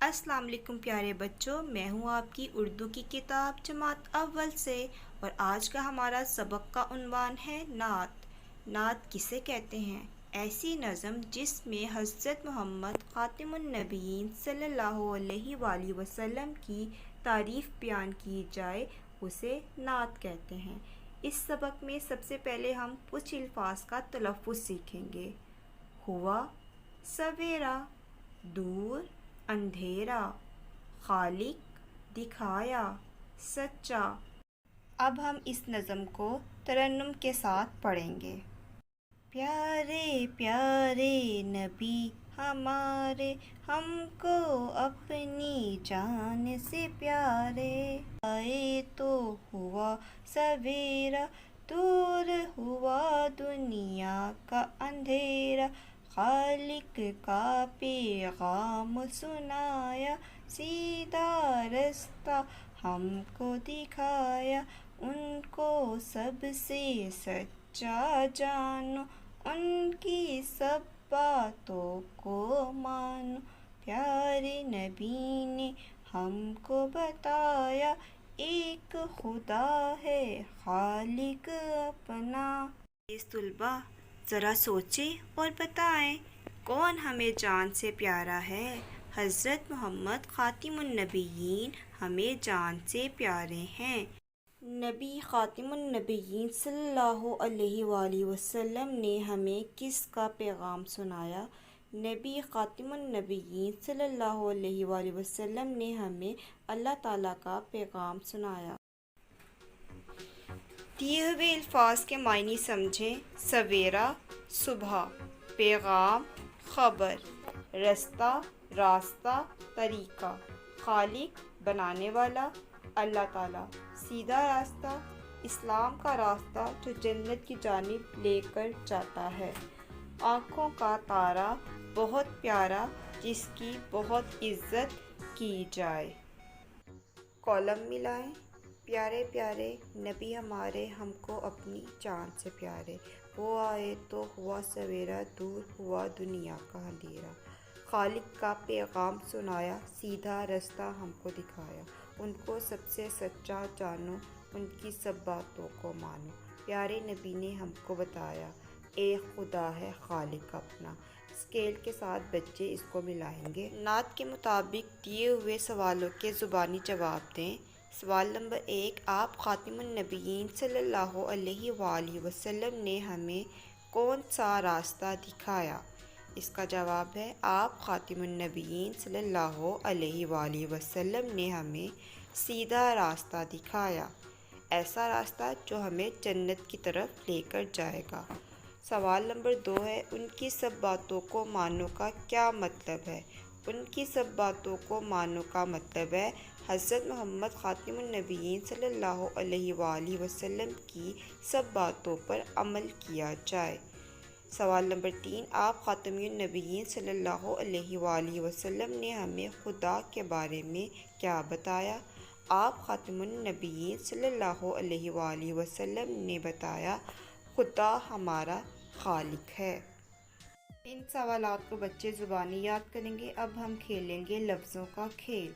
अस्सलाम वालेकुम प्यारे बच्चों, मैं हूँ आपकी उर्दू की किताब जमात अव्वल से। और आज का हमारा सबक का उन्वान है नात। नात किसे कहते हैं? ऐसी नज़म जिसमें हज़रत मोहम्मद ख़ातिमुन नबीयीन सल्लल्लाहु अलैहि वसल्लम की तारीफ़ बयान की जाए, उसे नात कहते हैं। इस सबक में सबसे पहले हम कुछ अल्फाज का तलफ़्फ़ुज़ सीखेंगे। हुआ, सवेरा, दूर, अंधेरा, खालिक, दिखाया, सच्चा। अब हम इस नज़म को तरन्नुम के साथ पढ़ेंगे। प्यारे प्यारे नबी हमारे, हमको अपनी जान से प्यारे। आए तो हुआ सवेरा, दूर हुआ दुनिया का अंधेरा। खालिक का पैगाम सुनाया, सीधा रास्ता हमको दिखाया। उनको सबसे सच्चा जानो, उनकी सब बातों को मानो। प्यारे नबी ने हमको बताया, एक खुदा है खालिक अपना। इस तुलबा ज़रा सोचें और बताएं, कौन हमें जान से प्यारा है? हज़रत मोहम्मद ख़ातिमुन नबीयीन हमें जान से प्यारे हैं। नबी ख़ातिमुन नबीयीन सल्लल्लाहु अलैहि वसल्लम ने हमें किसका पैगाम सुनाया? नबी ख़ातिमुन नबीयीन सल्लल्लाहु अलैहि वसल्लम ने हमें अल्लाह ताला का पैगाम सुनाया। दिए हुए अल्फाज के मायने समझें। सवेरा, सुबह, पैगाम, खबर, रास्ता, रास्ता, तरीका, खालिक, बनाने वाला, अल्लाह ताला, सीधा रास्ता, इस्लाम का रास्ता जो जन्नत की जानिब लेकर जाता है, आँखों का तारा, बहुत प्यारा जिसकी बहुत इज्जत की जाए। कॉलम मिलाएं। प्यारे प्यारे नबी हमारे, हमको अपनी जान से प्यारे। वो आए तो हुआ सवेरा, दूर हुआ दुनिया का अंधेरा। खालिक का पैगाम सुनाया, सीधा रास्ता हमको दिखाया। उनको सबसे सच्चा जानो, उनकी सब बातों को मानो। प्यारे नबी ने हमको बताया, एक खुदा है खालिक अपना। स्केल के साथ बच्चे इसको मिलाएंगे। नात के मुताबिक दिए हुए सवालों के ज़ुबानी जवाब दें। सवाल नंबर 1, आप ख़ातिमुन नबीयीन सल्लल्लाहु अलैहि वसल्लम ने हमें कौन सा रास्ता दिखाया? इसका जवाब है, आप ख़ातिमुन नबीयीन सल्लल्लाहु अलैहि वसल्लम ने हमें सीधा रास्ता दिखाया, ऐसा रास्ता जो हमें जन्नत की तरफ लेकर जाएगा। सवाल नंबर 2 है, उनकी सब बातों को मानो का क्या मतलब है? उनकी सब बातों को मानो का मतलब है हज़रत मोहम्मद ख़ातिमुन नबीयीन सल्लल्लाहु अलैहि वसल्लम की सब बातों पर अमल किया जाए। सवाल नंबर 3, आप ख़ातिमुन नबीयीन सल्लल्लाहु अलैहि वसल्लम ने हमें खुदा के बारे में क्या बताया? आप ख़ातिमुन नबीयीन सल्लल्लाहु अलैहि वसल्लम ने बताया, खुदा हमारा खालिक है। इन सवालात को बच्चे ज़ुबानी याद करेंगे। अब हम खेलेंगे लफ्ज़ों का खेल।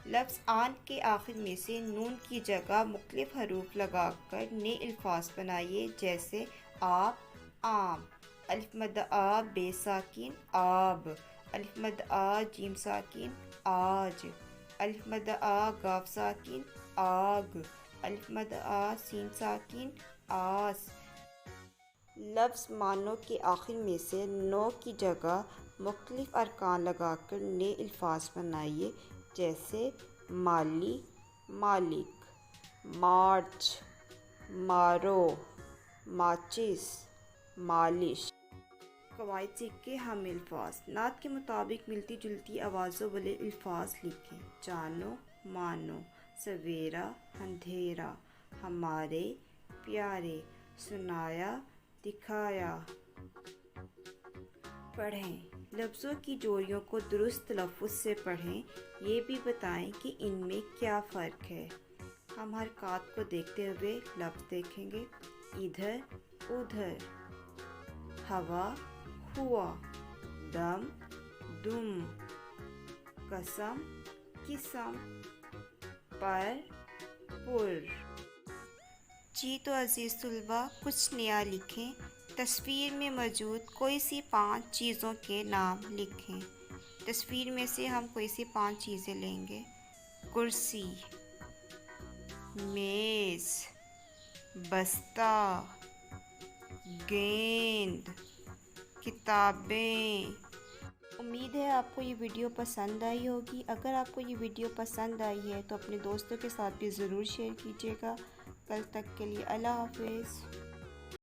लफ्ज़ आन के आखिर में से नून की जगह मुख्तलिफ हरूफ लगाकर नए अल्फाज बनाइए, जैसे आप, आम। अलिफ मद आ बे साकिन आब। अलिफ मद आ जीम साकिन आज। अलिफ मद आ गाफ साकिन आग। अलिफ मद आ सीन साकिन आस। लफ्ज़ मानो के आखिर में से नो की जगह मुख्तलिफ अरकान लगाकर नए अल्फाज बनाइए, जैसे माली, मालिक, मार्च, मारो, माचिस, मालिश। कवायद सीख के हम अल्फाज। नात के मुताबिक मिलती जुलती आवाज़ों वाले अल्फाज लिखें। जानो, मानो, सवेरा, अंधेरा, हमारे, प्यारे, सुनाया, दिखाया। पढ़ें। लफ्ज़ों की जोड़ियों को दुरुस्त तलफ़्फ़ुज़ से पढ़ें। ये भी बताएं कि इनमें क्या फ़र्क है। हम हरकत को देखते हुए लफ्ज़ देखेंगे। इधर, उधर, हवा, हुआ, दम, दुम, قسم قسم پر پر۔ جی تو عزیز طلباء، کچھ نیا لکھیں۔ تصویر میں موجود کوئی سی 5 چیزوں کے نام لکھیں۔ تصویر میں سے ہم کوئی سی 5 چیزیں لیں گے۔ کرسی، میز، بستہ، گیند، کتابیں۔ امید ہے آپ کو یہ ویڈیو پسند آئی ہوگی۔ اگر آپ کو یہ ویڈیو پسند آئی ہے تو اپنے دوستوں کے ساتھ بھی ضرور شیئر کیجیے گا۔ کل تک کے لیے اللہ حافظ۔